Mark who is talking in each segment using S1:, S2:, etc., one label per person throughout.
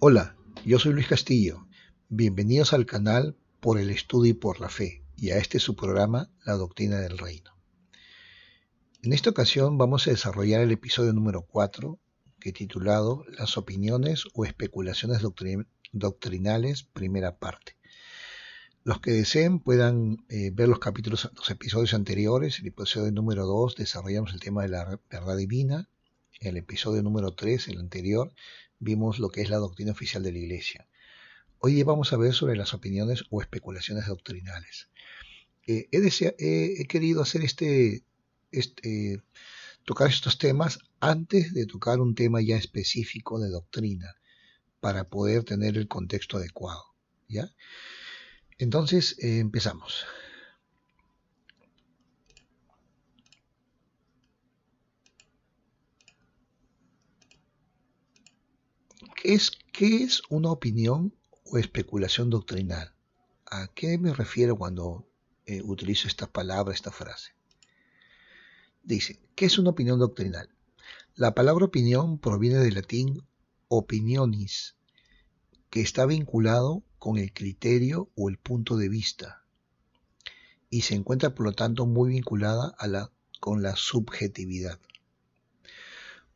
S1: Hola, yo soy Luis Castillo. Bienvenidos al canal Por el Estudio y por la Fe y a este su programa, La Doctrina del Reino. En esta ocasión vamos a desarrollar el episodio número 4, que titulado Las opiniones o especulaciones doctrinales, primera parte. Los que deseen puedan ver los episodios anteriores. El episodio número 2 desarrollamos el tema de la verdad divina. En el episodio número 3, el anterior, vimos lo que es la doctrina oficial de la Iglesia. Hoy día vamos a ver sobre las opiniones o especulaciones doctrinales. He querido hacer tocar estos temas antes de tocar un tema ya específico de doctrina, para poder tener el contexto adecuado, ¿ya? Entonces, empezamos. ¿Qué es una opinión o especulación doctrinal? ¿A qué me refiero cuando utilizo esta palabra, esta frase? Dice, ¿qué es una opinión doctrinal? La palabra opinión proviene del latín opinionis, que está vinculado con el criterio o el punto de vista, y se encuentra por lo tanto muy vinculada con la subjetividad.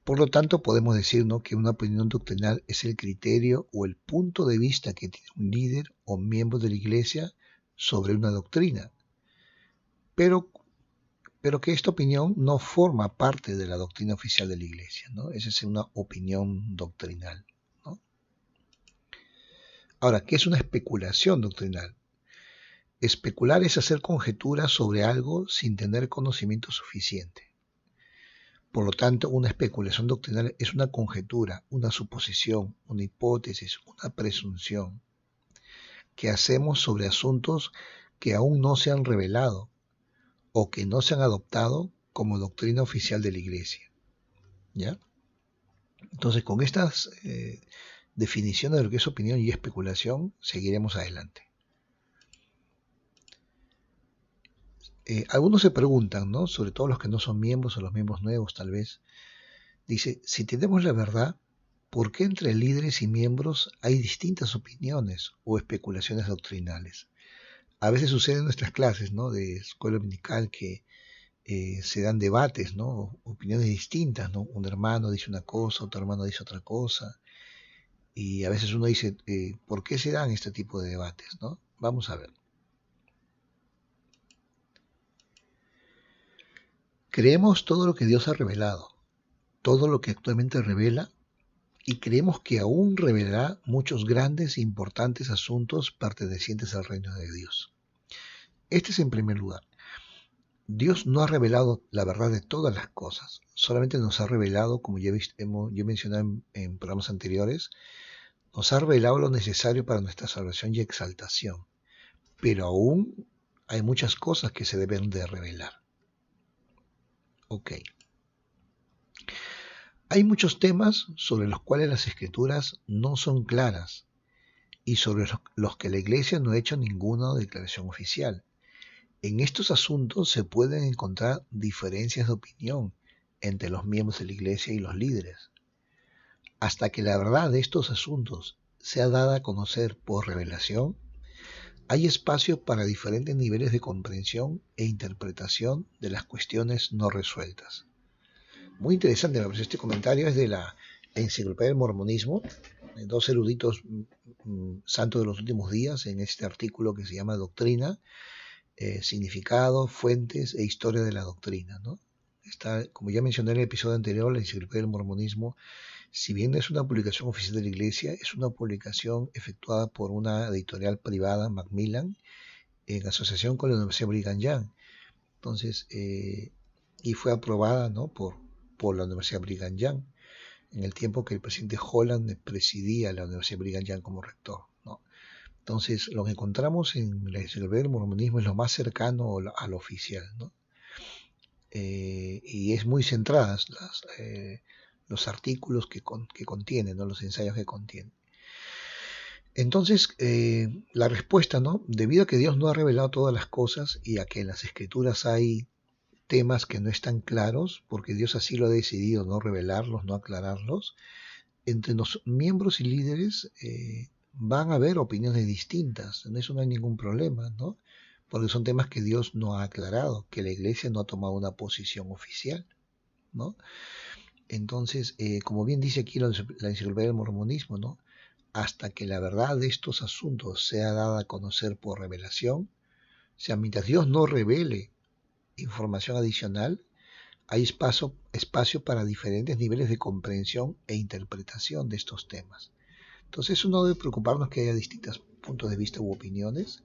S1: Por lo tanto, podemos decir, ¿no?, que una opinión doctrinal es el criterio o el punto de vista que tiene un líder o miembro de la Iglesia sobre una doctrina, pero que esta opinión no forma parte de la doctrina oficial de la Iglesia, ¿no? Esa es una opinión doctrinal, ¿no? Ahora, ¿qué es una especulación doctrinal? Especular es hacer conjeturas sobre algo sin tener conocimiento suficiente. Por lo tanto, una especulación doctrinal es una conjetura, una suposición, una hipótesis, una presunción que hacemos sobre asuntos que aún no se han revelado o que no se han adoptado como doctrina oficial de la Iglesia, ¿ya? Entonces, con estas definiciones de lo que es opinión y especulación, seguiremos adelante. Algunos se preguntan, ¿no?, sobre todo los que no son miembros o los miembros nuevos tal vez, dice, si tenemos la verdad, ¿por qué entre líderes y miembros hay distintas opiniones o especulaciones doctrinales? A veces sucede en nuestras clases, ¿no?, de escuela dominical, que se dan debates, ¿no?, opiniones distintas, ¿no? Un hermano dice una cosa, otro hermano dice otra cosa, y a veces uno dice, ¿por qué se dan este tipo de debates, ¿no? Vamos a ver. Creemos todo lo que Dios ha revelado, todo lo que actualmente revela, y creemos que aún revelará muchos grandes e importantes asuntos pertenecientes al reino de Dios. Este es en primer lugar. Dios no ha revelado la verdad de todas las cosas, solamente nos ha revelado, como ya he mencionado en programas anteriores, nos ha revelado lo necesario para nuestra salvación y exaltación, pero aún hay muchas cosas que se deben de revelar. Ok. Hay muchos temas sobre los cuales las escrituras no son claras y sobre los que la Iglesia no ha hecho ninguna declaración oficial. En estos asuntos se pueden encontrar diferencias de opinión entre los miembros de la Iglesia y los líderes. Hasta que la verdad de estos asuntos sea dada a conocer por revelación, hay espacio para diferentes niveles de comprensión e interpretación de las cuestiones no resueltas. Muy interesante me parece este comentario, es de la Enciclopedia del Mormonismo, de dos eruditos santos de los últimos días, en este artículo que se llama Doctrina, significado, fuentes e historia de la doctrina, ¿no? Está, como ya mencioné en el episodio anterior, la Enciclopedia del Mormonismo, si bien es una publicación oficial de la Iglesia, es una publicación efectuada por una editorial privada, Macmillan, en asociación con la Universidad Brigham Young. Entonces, y fue aprobada, ¿no?, por la Universidad Brigham Young, en el tiempo que el presidente Holland presidía la Universidad Brigham Young como rector, ¿no? Entonces, lo que encontramos en la Enciclopedia del Mormonismo es lo más cercano a lo oficial, ¿no? Y es muy centradas los artículos que contiene, ¿no?, los ensayos que contiene. Entonces, la respuesta, ¿no?, debido a que Dios no ha revelado todas las cosas y a que en las Escrituras hay temas que no están claros, porque Dios así lo ha decidido, no revelarlos, no aclararlos, entre los miembros y líderes van a haber opiniones distintas, en eso no hay ningún problema, ¿no? Porque son temas que Dios no ha aclarado, que la iglesia no ha tomado una posición oficial, ¿no? Entonces, como bien dice aquí la enciclopedia del mormonismo, ¿no? Hasta que la verdad de estos asuntos sea dada a conocer por revelación, o sea, mientras Dios no revele información adicional, hay espacio para diferentes niveles de comprensión e interpretación de estos temas. Entonces, eso no debe preocuparnos que haya distintos puntos de vista u opiniones,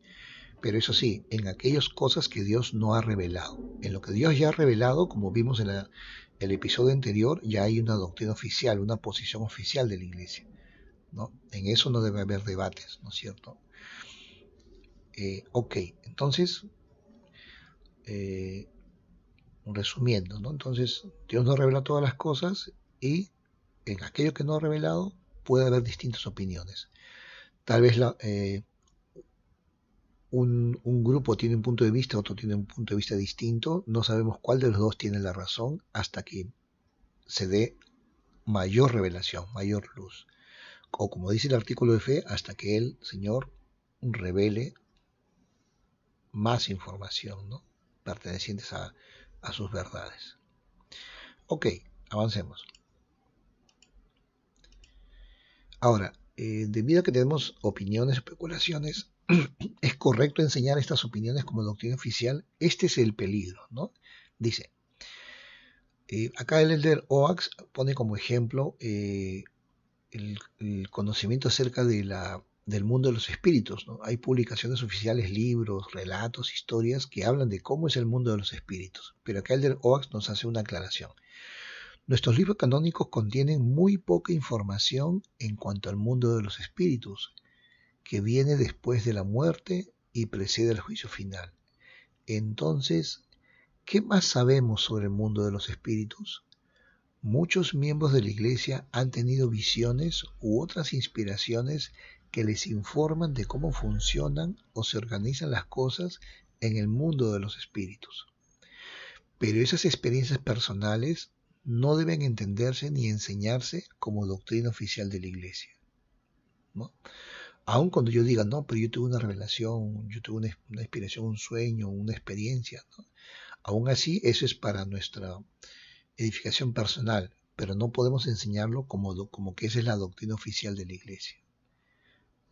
S1: pero eso sí, en aquellas cosas que Dios no ha revelado. En lo que Dios ya ha revelado, como vimos en el episodio anterior, ya hay una doctrina oficial, una posición oficial de la iglesia, ¿no? En eso no debe haber debates, ¿no es cierto? Ok, entonces, eh, resumiendo, ¿no? Entonces, Dios no revela todas las cosas y en aquello que no ha revelado puede haber distintas opiniones. Tal vez un grupo tiene un punto de vista, otro tiene un punto de vista distinto, no sabemos cuál de los dos tiene la razón hasta que se dé mayor revelación, mayor luz. O como dice el artículo de fe, hasta que el Señor revele más información, ¿no? Pertenecientes a sus verdades. Ok, avancemos. Ahora, debido a que tenemos opiniones, especulaciones, ¿es correcto enseñar estas opiniones como doctrina oficial? Este es el peligro, ¿no? Dice, acá el elder Oax pone como ejemplo el conocimiento acerca del mundo de los espíritus, ¿no? Hay publicaciones oficiales, libros, relatos, historias que hablan de cómo es el mundo de los espíritus. Pero acá el elder Oax nos hace una aclaración. Nuestros libros canónicos contienen muy poca información en cuanto al mundo de los espíritus, que viene después de la muerte y precede el juicio final. Entonces, ¿qué más sabemos sobre el mundo de los espíritus? Muchos miembros de la Iglesia han tenido visiones u otras inspiraciones que les informan de cómo funcionan o se organizan las cosas en el mundo de los espíritus. Pero esas experiencias personales no deben entenderse ni enseñarse como doctrina oficial de la Iglesia, ¿no? Aun cuando yo diga, no, pero yo tuve una revelación, yo tuve una inspiración, un sueño, una experiencia, ¿no? Aún así, eso es para nuestra edificación personal, pero no podemos enseñarlo como que esa es la doctrina oficial de la Iglesia.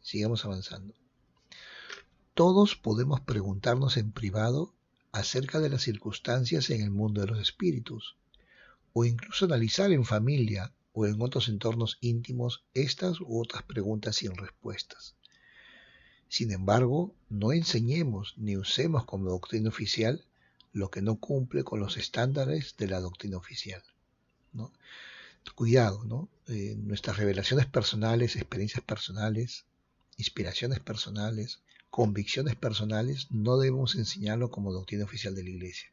S1: Sigamos avanzando. Todos podemos preguntarnos en privado acerca de las circunstancias en el mundo de los espíritus, o incluso analizar en familia o en otros entornos íntimos estas u otras preguntas sin respuestas. Sin embargo, no enseñemos ni usemos como doctrina oficial lo que no cumple con los estándares de la doctrina oficial, ¿no? Cuidado, ¿no? Nuestras revelaciones personales, experiencias personales, inspiraciones personales, convicciones personales, no debemos enseñarlo como doctrina oficial de la Iglesia.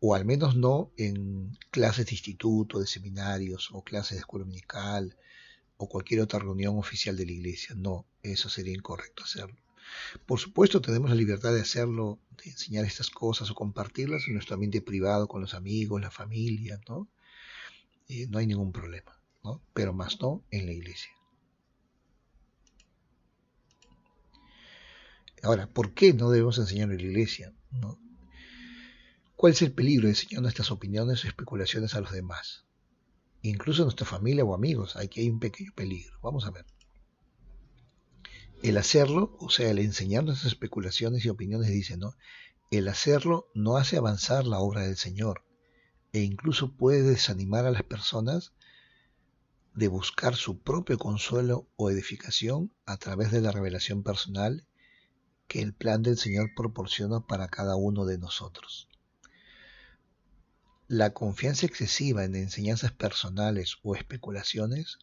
S1: O al menos no en clases de instituto, de seminarios, o clases de escuela dominical, o cualquier otra reunión oficial de la Iglesia. No, eso sería incorrecto hacerlo. Por supuesto, tenemos la libertad de hacerlo, de enseñar estas cosas o compartirlas en nuestro ambiente privado con los amigos, la familia, ¿no? No hay ningún problema, ¿no? Pero más no en la iglesia. Ahora, ¿por qué no debemos enseñar en la iglesia, ¿no? ¿Cuál es el peligro de enseñar nuestras opiniones o especulaciones a los demás? Incluso a nuestra familia o amigos, aquí hay un pequeño peligro. Vamos a ver. El hacerlo, o sea, el enseñar nuestras especulaciones y opiniones, dice, ¿no? El hacerlo no hace avanzar la obra del Señor e incluso puede desanimar a las personas de buscar su propio consuelo o edificación a través de la revelación personal que el plan del Señor proporciona para cada uno de nosotros. La confianza excesiva en enseñanzas personales o especulaciones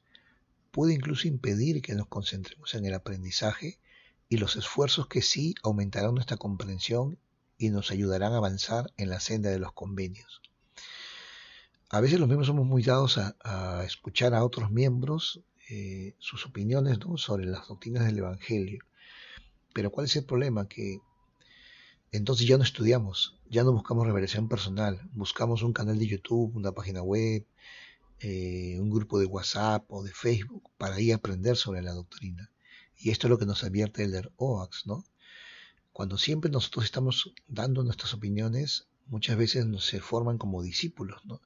S1: puede incluso impedir que nos concentremos en el aprendizaje y los esfuerzos que sí aumentarán nuestra comprensión y nos ayudarán a avanzar en la senda de los convenios. A veces los miembros somos muy dados a escuchar a otros miembros sus opiniones, ¿no?, sobre las doctrinas del Evangelio. Pero ¿cuál es el problema? Que entonces ya no estudiamos, ya no buscamos revelación personal, buscamos un canal de YouTube, una página web, un grupo de WhatsApp o de Facebook para ahí aprender sobre la doctrina. Y esto es lo que nos advierte Elder Oaks, ¿no? Cuando siempre nosotros estamos dando nuestras opiniones, muchas veces se forman como discípulos, ¿no?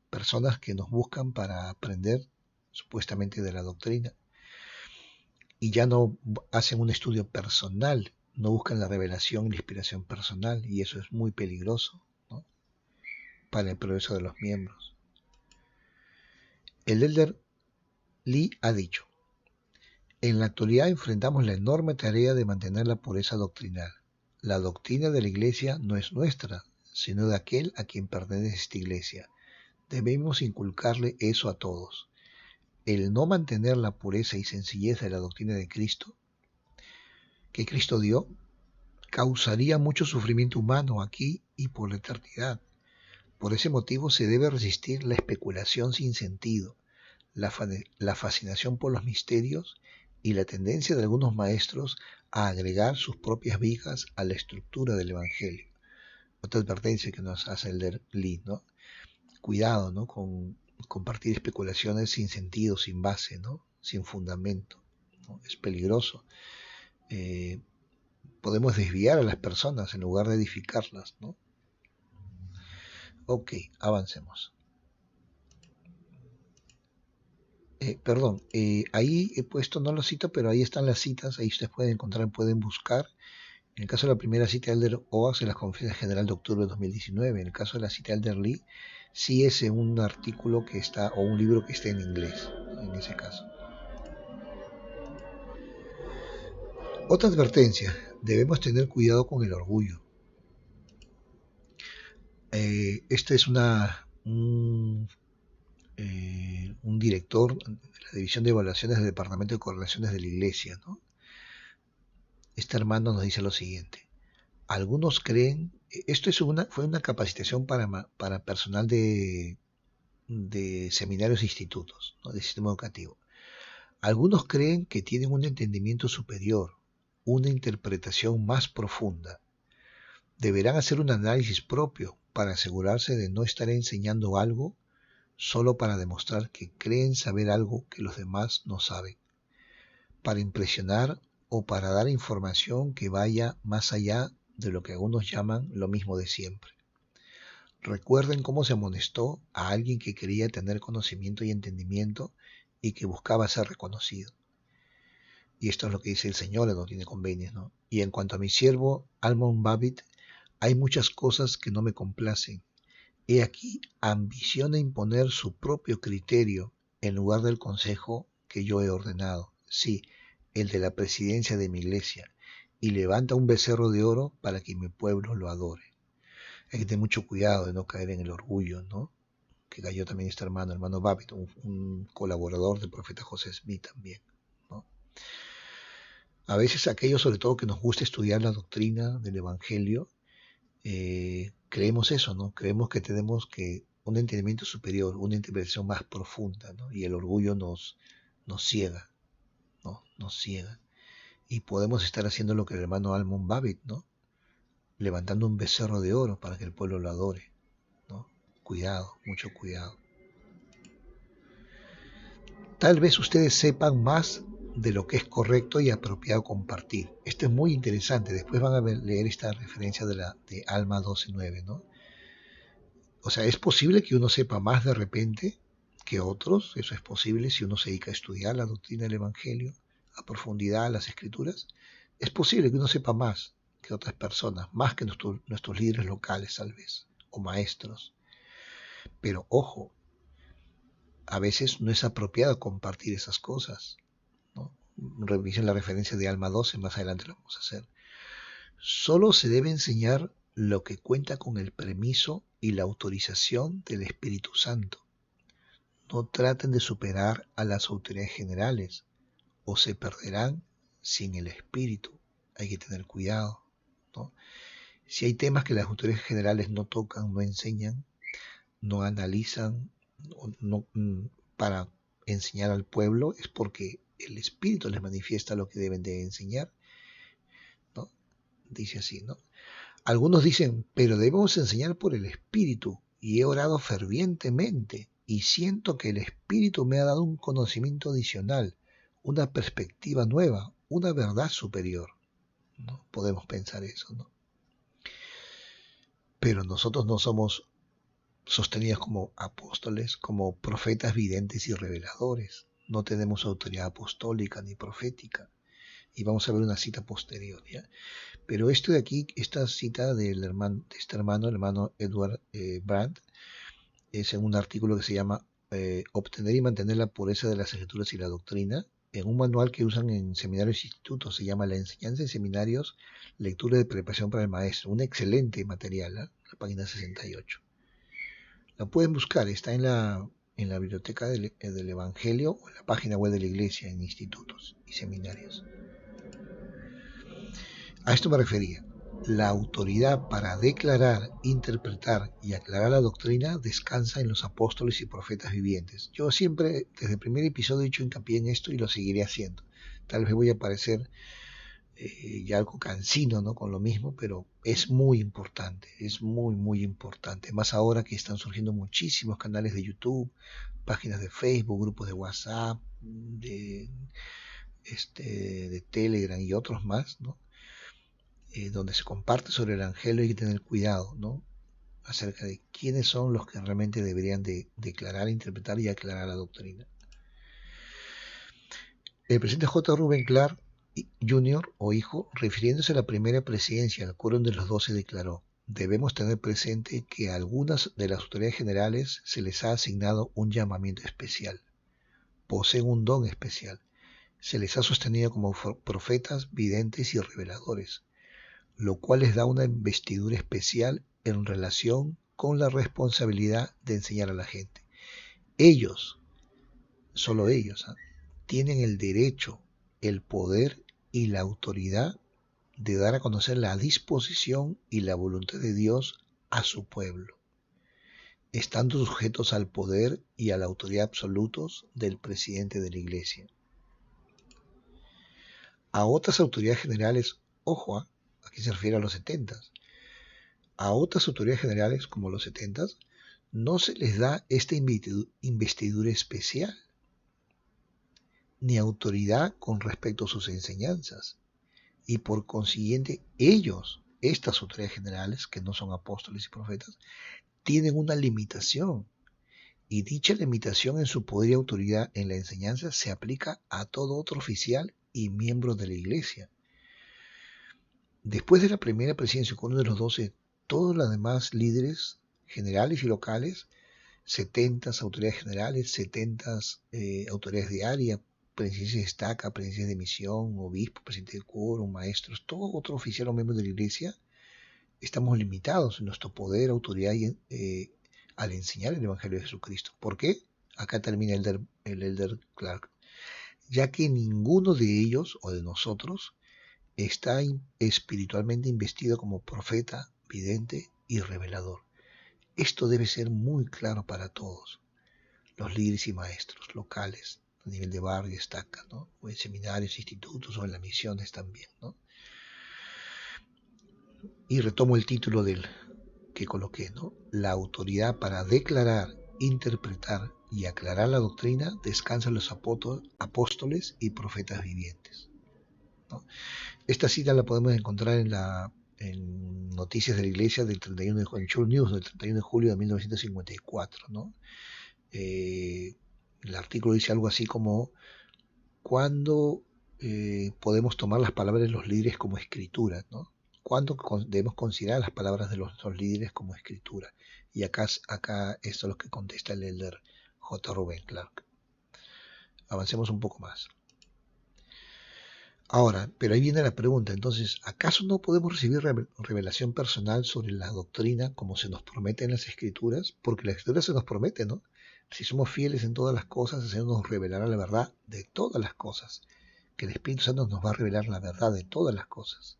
S1: Personas que nos buscan para aprender supuestamente de la doctrina y ya no hacen un estudio personal, no buscan la revelación y la inspiración personal, y eso es muy peligroso, ¿no? Para el progreso de los miembros. El Elder Lee ha dicho: en la actualidad enfrentamos la enorme tarea de mantener la pureza doctrinal. La doctrina de la Iglesia no es nuestra, sino de aquel a quien pertenece esta Iglesia. Debemos inculcarle eso a todos. El no mantener la pureza y sencillez de la doctrina de Cristo, que Cristo dio, causaría mucho sufrimiento humano aquí y por la eternidad. Por ese motivo se debe resistir la especulación sin sentido, la fascinación por los misterios y la tendencia de algunos maestros a agregar sus propias vigas a la estructura del Evangelio. Otra advertencia que nos hace el Lee, ¿no? Cuidado, ¿no? Con compartir especulaciones sin sentido, sin base, ¿no? Sin fundamento, ¿no? Es peligroso. Podemos desviar a las personas en lugar de edificarlas, ¿no? Ok, avancemos. Ahí he puesto, no lo cito, pero ahí están las citas, ahí ustedes pueden encontrar, pueden buscar. En el caso de la primera cita de Elder Oaks en la Conferencia General de octubre de 2019, en el caso de la cita de Elder Lee, sí es en un artículo que está, o un libro que está en inglés, en ese caso. Otra advertencia: debemos tener cuidado con el orgullo. Este es un director de la División de Evaluaciones del Departamento de Correlaciones de la Iglesia, ¿no? Este hermano nos dice lo siguiente: algunos creen, esto fue una capacitación para personal de seminarios e institutos, ¿no? Del sistema educativo. Algunos creen que tienen un entendimiento superior, una interpretación más profunda. Deberán hacer un análisis propio para asegurarse de no estar enseñando algo solo para demostrar que creen saber algo que los demás no saben, para impresionar o para dar información que vaya más allá de lo que algunos llaman lo mismo de siempre. Recuerden cómo se amonestó a alguien que quería tener conocimiento y entendimiento y que buscaba ser reconocido. Y esto es lo que dice el Señor en Doctrina y Convenios, ¿no? Y en cuanto a mi siervo Almon Babbitt, hay muchas cosas que no me complacen. He aquí, ambiciona imponer su propio criterio en lugar del consejo que yo he ordenado, sí, el de la presidencia de mi iglesia, y levanta un becerro de oro para que mi pueblo lo adore. Hay que tener mucho cuidado de no caer en el orgullo, ¿no? Que cayó también este hermano Babbitt, un colaborador del profeta José Smith también, ¿no? A veces aquellos, sobre todo, que nos gusta estudiar la doctrina del Evangelio, creemos eso, ¿no? Creemos que tenemos que un entendimiento superior, una interpretación más profunda, ¿no? Y el orgullo nos ciega, ¿no? Nos ciega. Y podemos estar haciendo lo que el hermano Almon Babbitt, ¿no? Levantando un becerro de oro para que el pueblo lo adore, ¿no? Cuidado, mucho cuidado. Tal vez ustedes sepan más de lo que es correcto y apropiado compartir. Esto es muy interesante. Después van a leer esta referencia de Alma 12:9, ¿no? O sea, es posible que uno sepa más de repente que otros. Eso es posible si uno se dedica a estudiar la doctrina del Evangelio a profundidad, las Escrituras. Es posible que uno sepa más que otras personas, más que nuestros líderes locales tal vez, o maestros. Pero ojo, a veces no es apropiado compartir esas cosas, ¿no? Revisen la referencia de Alma 12, más adelante lo vamos a hacer. Solo se debe enseñar lo que cuenta con el permiso y la autorización del Espíritu Santo. No traten de superar a las autoridades generales o se perderán sin el Espíritu. Hay que tener cuidado, ¿no? Si hay temas que las autoridades generales no tocan, no enseñan, no analizan, no, para enseñar al pueblo, es porque el Espíritu les manifiesta lo que deben de enseñar, ¿no? Dice así, ¿no? Algunos dicen, pero debemos enseñar por el Espíritu, y he orado fervientemente y siento que el Espíritu me ha dado un conocimiento adicional, una perspectiva nueva, una verdad superior. ¿No? Podemos pensar eso, ¿no? Pero nosotros no somos sostenidos como apóstoles, como profetas videntes y reveladores. No tenemos autoridad apostólica ni profética. Y vamos a ver una cita posterior, ¿ya? Pero esto de aquí, esta cita del hermano, de este hermano, el hermano Edward Brandt, es en un artículo que se llama Obtener y mantener la pureza de las escrituras y la doctrina, en un manual que usan en seminarios e institutos. Se llama La enseñanza en seminarios, lectura de preparación para el maestro. Un excelente material, ¿eh? La página 68. La pueden buscar, está en la biblioteca del Evangelio o en la página web de la iglesia, en institutos y seminarios. A esto me refería. La autoridad para declarar, interpretar y aclarar la doctrina descansa en los apóstoles y profetas vivientes. Yo siempre, desde el primer episodio, he hecho hincapié en esto y lo seguiré haciendo. Tal vez voy a parecer ya algo cansino, ¿no? Con lo mismo, pero es muy importante, es muy, muy importante. Más ahora que están surgiendo muchísimos canales de YouTube, páginas de Facebook, grupos de WhatsApp, de Telegram y otros más, ¿no? Donde se comparte sobre el Evangelio. Hay que tener cuidado, ¿no? Acerca de quiénes son los que realmente deberían de declarar, interpretar y aclarar la doctrina. El presidente J. Reuben Clark Jr. o hijo, refiriéndose a la primera presidencia al Quórum de los 12, declaró: debemos tener presente que a algunas de las autoridades generales se les ha asignado un llamamiento especial. Poseen un don especial. Se les ha sostenido como profetas, videntes y reveladores, lo cual les da una investidura especial en relación con la responsabilidad de enseñar a la gente. Ellos, solo ellos, tienen el derecho, el poder y la autoridad de dar a conocer la disposición y la voluntad de Dios a su pueblo, estando sujetos al poder y a la autoridad absolutos del presidente de la iglesia. A otras autoridades generales, ojo, aquí se refiere a los 70, a otras autoridades generales como los 70 no se les da esta investidura especial ni autoridad con respecto a sus enseñanzas, y por consiguiente ellos, estas autoridades generales que no son apóstoles y profetas, tienen una limitación, y dicha limitación en su poder y autoridad en la enseñanza se aplica a todo otro oficial y miembro de la iglesia. Después de la primera presidencia con uno de los 12, todos los demás líderes generales y locales, 70 autoridades generales, 70 autoridades de área, presidencias de estaca, presidencias de misión, obispo, presidente de quórum, maestros, todo otro oficial o miembro de la iglesia, estamos limitados en nuestro poder, autoridad al enseñar el Evangelio de Jesucristo. ¿Por qué? Acá termina el elder Clark. Ya que ninguno de ellos o de nosotros está espiritualmente investido como profeta, vidente y revelador. Esto debe ser muy claro para todos, los líderes y maestros locales, a nivel de barrio, estaca, ¿no? O en seminarios, institutos o en las misiones también, ¿no? Y retomo el título del que coloqué, ¿no? La autoridad para declarar, interpretar y aclarar la doctrina descansa en los apóstoles y profetas vivientes, ¿no? Esta cita la podemos encontrar en Noticias de la Iglesia del 31 de julio, en Church News del 31 de julio de 1954, ¿no? El artículo dice algo así como: ¿cuándo podemos tomar las palabras de los líderes como escritura, ¿no? ¿Cuándo debemos considerar las palabras de los líderes como escritura? Y acá esto es lo que contesta el elder J. Reuben Clark. Avancemos un poco más. Ahora, pero ahí viene la pregunta, entonces, ¿acaso no podemos recibir revelación personal sobre la doctrina como se nos promete en las Escrituras? Porque la Escritura se nos promete, ¿no? Si somos fieles en todas las cosas, el Señor nos revelará la verdad de todas las cosas, que el Espíritu Santo nos va a revelar la verdad de todas las cosas.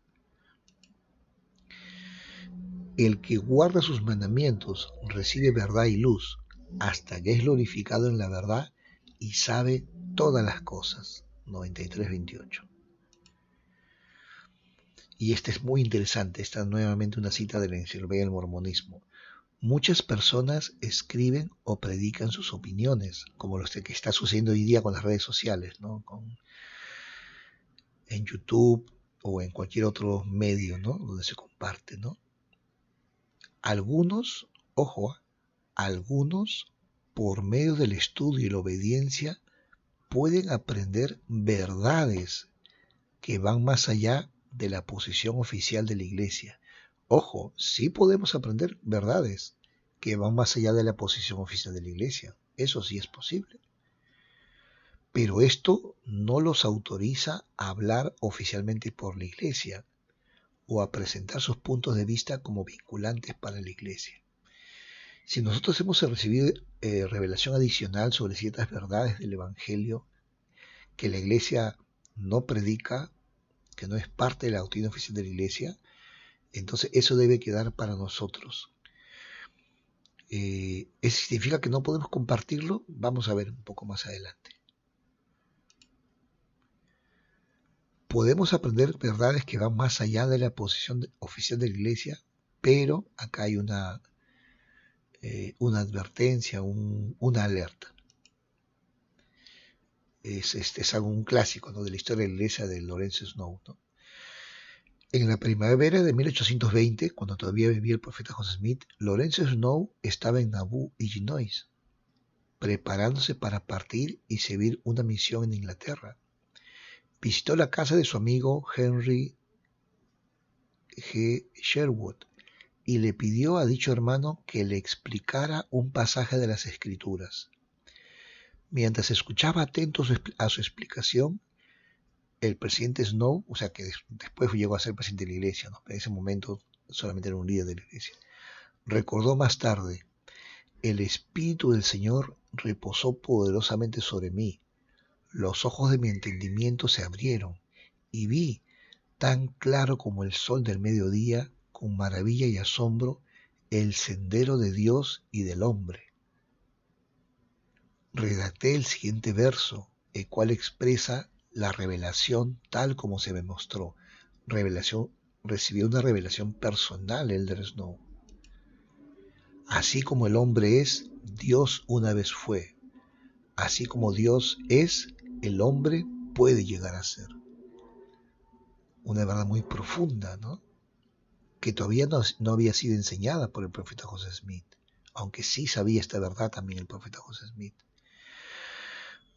S1: El que guarda sus mandamientos recibe verdad y luz, hasta que es glorificado en la verdad y sabe todas las cosas. 93:28. Y esta es muy interesante, esta es nuevamente una cita de la Enciclopedia del Mormonismo. Muchas personas escriben o predican sus opiniones, como lo que está sucediendo hoy día con las redes sociales, ¿no? En YouTube o en cualquier otro medio, ¿no? Donde se comparte, ¿no? Algunos, ojo, algunos, por medio del estudio y la obediencia, pueden aprender verdades que van más allá de la posición oficial de la iglesia. Ojo, sí podemos aprender verdades que van más allá de la posición oficial de la iglesia. Eso sí es posible. Pero esto no los autoriza a hablar oficialmente por la iglesia o a presentar sus puntos de vista como vinculantes para la iglesia. Si nosotros hemos recibido revelación adicional sobre ciertas verdades del Evangelio que la iglesia no predica, que no es parte de la doctrina oficial de la iglesia, entonces eso debe quedar para nosotros. ¿Eso significa que no podemos compartirlo? Vamos a ver un poco más adelante. Podemos aprender verdades que van más allá de la posición oficial de la iglesia, pero acá hay una advertencia, una alerta. Es algo un clásico, ¿no? De la historia de la iglesia de Lorenzo Snow, ¿no? En la primavera de 1820, cuando todavía vivía el profeta José Smith, Lorenzo Snow estaba en Nauvoo, Illinois, preparándose para partir y servir una misión en Inglaterra. Visitó la casa de su amigo Henry G. Sherwood y le pidió a dicho hermano que le explicara un pasaje de las Escrituras. Mientras escuchaba atento a su explicación, el presidente Snow, o sea que después llegó a ser presidente de la iglesia, ¿no? En ese momento solamente era un líder de la iglesia, recordó más tarde: el Espíritu del Señor reposó poderosamente sobre mí, los ojos de mi entendimiento se abrieron, y vi, tan claro como el sol del mediodía, con maravilla y asombro, el sendero de Dios y del hombre. Redacté el siguiente verso, el cual expresa la revelación tal como se me mostró. Recibió una revelación personal Elder Snow. Así como el hombre es, Dios una vez fue. Así como Dios es, el hombre puede llegar a ser. Una verdad muy profunda, ¿no? Que todavía no había sido enseñada por el profeta José Smith, aunque sí sabía esta verdad también el profeta José Smith.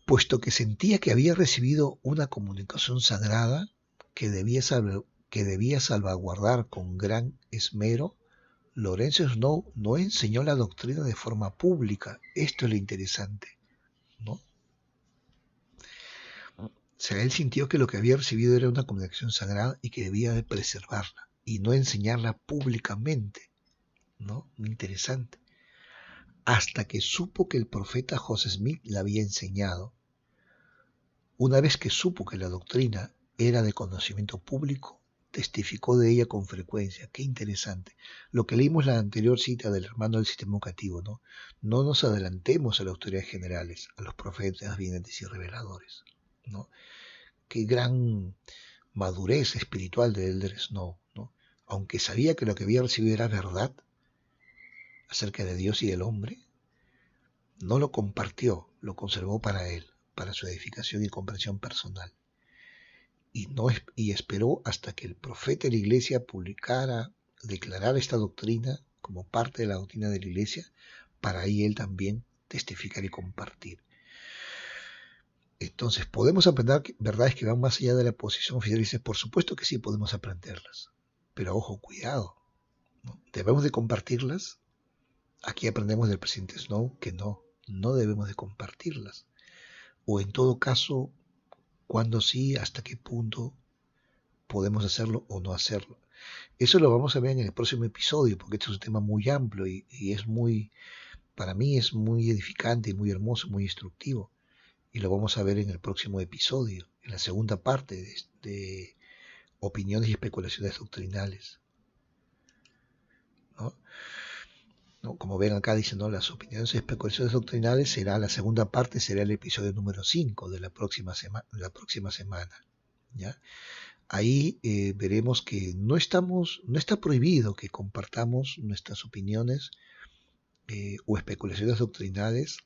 S1: Puesto que sentía que había recibido una comunicación sagrada que debía salvaguardar con gran esmero, Lorenzo Snow no enseñó la doctrina de forma pública. Esto es lo interesante, ¿no? O sea, él sintió que lo que había recibido era una comunicación sagrada y que debía de preservarla y no enseñarla públicamente, ¿no? Interesante. Hasta que supo que el profeta José Smith la había enseñado. Una vez que supo que la doctrina era de conocimiento público, testificó de ella con frecuencia. Qué interesante. Lo que leímos en la anterior cita del hermano del sistema educativo, ¿no? No nos adelantemos a las autoridades generales, a los profetas, videntes y reveladores, ¿no? Qué gran madurez espiritual de Elder Snow, ¿no? Aunque sabía que lo que había recibido era verdad acerca de Dios y del hombre, no lo compartió, lo conservó para él, para su edificación y comprensión personal. Y esperó hasta que el profeta de la iglesia declarara esta doctrina como parte de la doctrina de la iglesia, para ahí él también testificar y compartir. Entonces, ¿podemos aprender verdades que van más allá de la posición oficial? Dice, por supuesto que sí podemos aprenderlas, pero ojo, cuidado, ¿no? ¿Debemos de compartirlas? Aquí aprendemos del presidente Snow que no debemos de compartirlas. O en todo caso, ¿cuándo sí? ¿Hasta qué punto podemos hacerlo o no hacerlo? Eso lo vamos a ver en el próximo episodio, porque este es un tema muy amplio y es muy, para mí es muy edificante y muy hermoso, muy instructivo. Y lo vamos a ver en el próximo episodio, en la segunda parte de opiniones y especulaciones doctrinales, ¿no? ¿No? Como ven acá dice, ¿no? Las opiniones y especulaciones doctrinales será la segunda parte, será el episodio número 5 de la próxima semana, ¿ya? Ahí veremos que no está prohibido que compartamos nuestras opiniones o especulaciones doctrinales,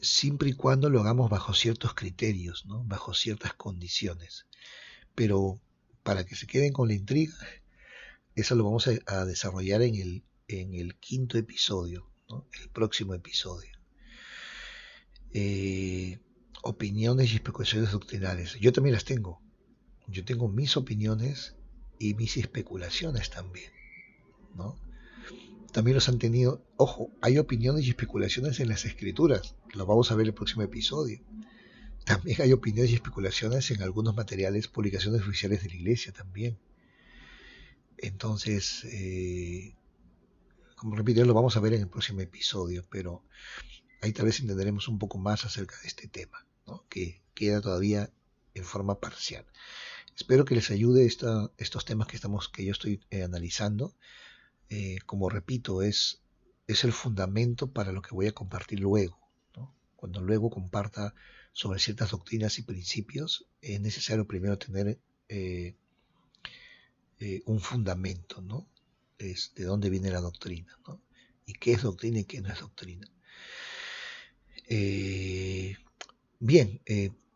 S1: siempre y cuando lo hagamos bajo ciertos criterios, ¿no? Bajo ciertas condiciones. Pero para que se queden con la intriga, eso lo vamos a desarrollar en el quinto episodio, ¿no? El próximo episodio. Opiniones y especulaciones doctrinales. Yo también las tengo. Yo tengo mis opiniones y mis especulaciones también, ¿no? También los han tenido. Ojo, hay opiniones y especulaciones en las escrituras. Lo vamos a ver en el próximo episodio. También hay opiniones y especulaciones en algunos materiales, publicaciones oficiales de la iglesia también. Entonces, como repito, lo vamos a ver en el próximo episodio, pero ahí tal vez entenderemos un poco más acerca de este tema, ¿no? Que queda todavía en forma parcial. Espero que les ayude estos temas que yo estoy analizando. Como repito, es el fundamento para lo que voy a compartir luego, ¿no? Cuando luego comparta sobre ciertas doctrinas y principios, es necesario primero tener un fundamento, ¿no? Es de dónde viene la doctrina, ¿no? Y qué es doctrina y qué no es doctrina. Bien,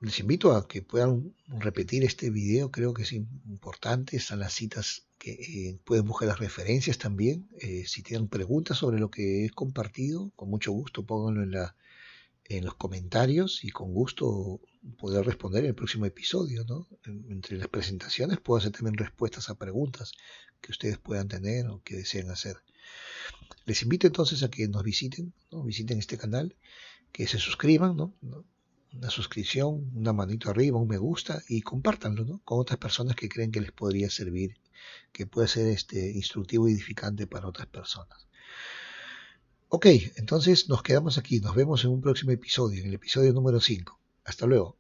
S1: les invito a que puedan repetir este video, creo que es importante, están las citas que pueden buscar las referencias también. Si tienen preguntas sobre lo que he compartido, con mucho gusto pónganlo en los comentarios y con gusto poder responder en el próximo episodio, ¿no? Entre las presentaciones puedo hacer también respuestas a preguntas que ustedes puedan tener o que deseen hacer. Les invito entonces a que nos visiten, ¿no? Visiten este canal, que se suscriban, ¿no? Una suscripción, una manito arriba, un me gusta y compártanlo, ¿no? Con otras personas que creen que les podría servir, que puede ser instructivo y edificante para otras personas. Ok, entonces nos quedamos aquí, nos vemos en un próximo episodio, en el episodio número 5. Hasta luego.